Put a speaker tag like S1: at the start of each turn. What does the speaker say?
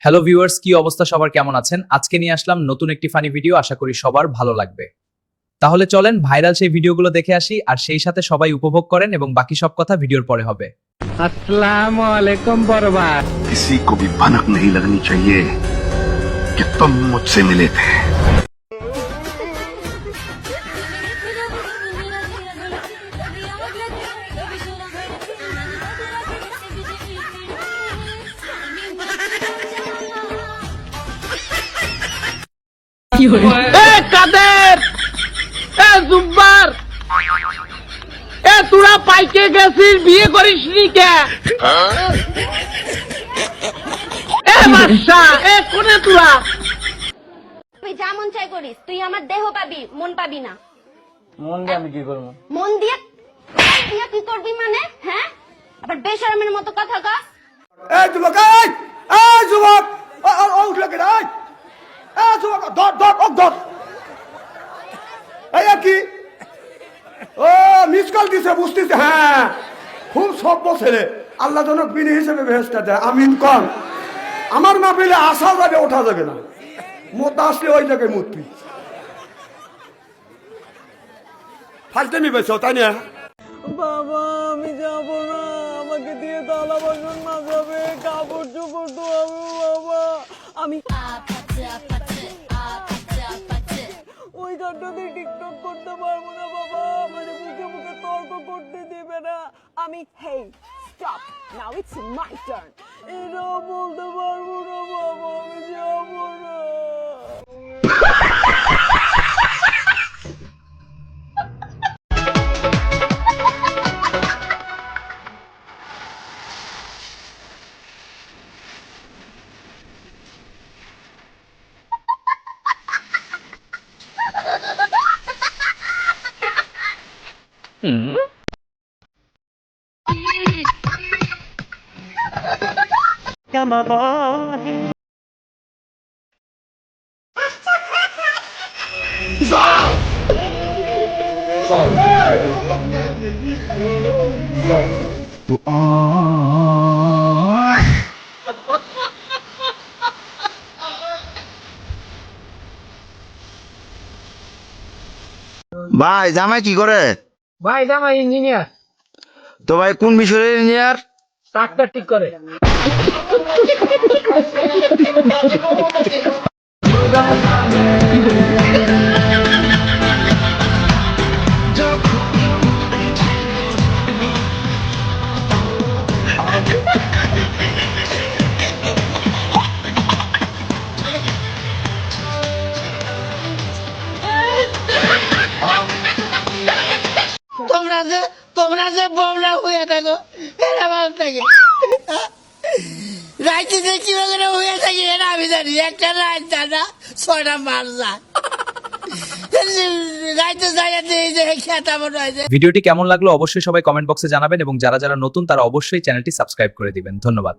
S1: Hello viewers, কি অবস্থা সবার, কেমন আছেন? আজকে নিয়ে আসলাম নতুন একটি ফানি ভিডিও, আশা করি সবার ভালো লাগবে। তাহলে চলেন ভাইরাল সেই ভিডিওগুলো দেখে আসি, আর সেই সাথে সবাই উপভোগ করেন এবং বাকি সব কথা ভিডিওর পরে হবে।
S2: अस्सलामु अलैकुम बरबाद।
S3: किसी को भी भनक नहीं लगनी चाहिए कि तुम मुझसे मिले थे।
S2: কাদের জুব্বার তোরা পাইকে গেছিস, বিয়ে করিসনি কে? বাদশা কোনে তোরা?
S4: তুই যা মন চাই করিস, তুই আমার দেহ পাবি, মন পাবি না।
S2: মন দিয়ে আমি কি করবো?
S4: মন দিয়ে দিয়ে কি করবি মানে? হ্যাঁ, আবার বেশরমের মতো কথা কস।
S5: এই যুবক, এই যুবক, ও উঠলে কে? এই যুবক, ধর। এই কি? ও মিস কল দিছে, বুঝতেছে। হ্যাঁ, খুব সভ্য ছেলে। আল্লাহ জনক বিনি হিসেবে বেহেশটা দেয়। আমিন কন। আমার মা পেলে আসাও যাবে, ওঠা যাবে না। মোতা আসলে ওই জায়গায় মূর্তি ফালতেমি পেয়েছ, তাই না?
S2: বাবা আমি যাবো না, আমাকে দিয়ে তালা বাসন মাজাবে, কাপড় চোপড় ধোয়াবে। বাবা আমি ওই গানটাতে টিকটক করতে পারবো না। বাবা মানে মুখে মুখে তর্ক করতে দিবে না। আমি hey stop, now it's my turn, এটা বলতে পারবো না। বাবা আমি যাবো না।
S6: ভাই জামাই কি করে?
S2: ভাই জামাই ইঞ্জিনিয়ার,
S6: তো ভাই কোন বিষয়ের ইঞ্জিনিয়ার?
S2: ট্রাক্টর ঠিক করে।
S7: তোমরা যে বোমরা হয়ে থাকো, এরা ভালো থাকে। রাইতে যে কিভাবে হয়ে থাকি এরা আমি জানি। একটা রাত দাদা 6টা মার যায়, রাইতে জায়গা দিয়ে যে খেতা মনে হয়।
S1: ভিডিওটি কেমন লাগলো অবশ্যই সবাই কমেন্ট বক্সে জানাবেন, এবং যারা যারা নতুন তারা অবশ্যই চ্যানেলটি সাবস্ক্রাইব করে দিবেন। ধন্যবাদ।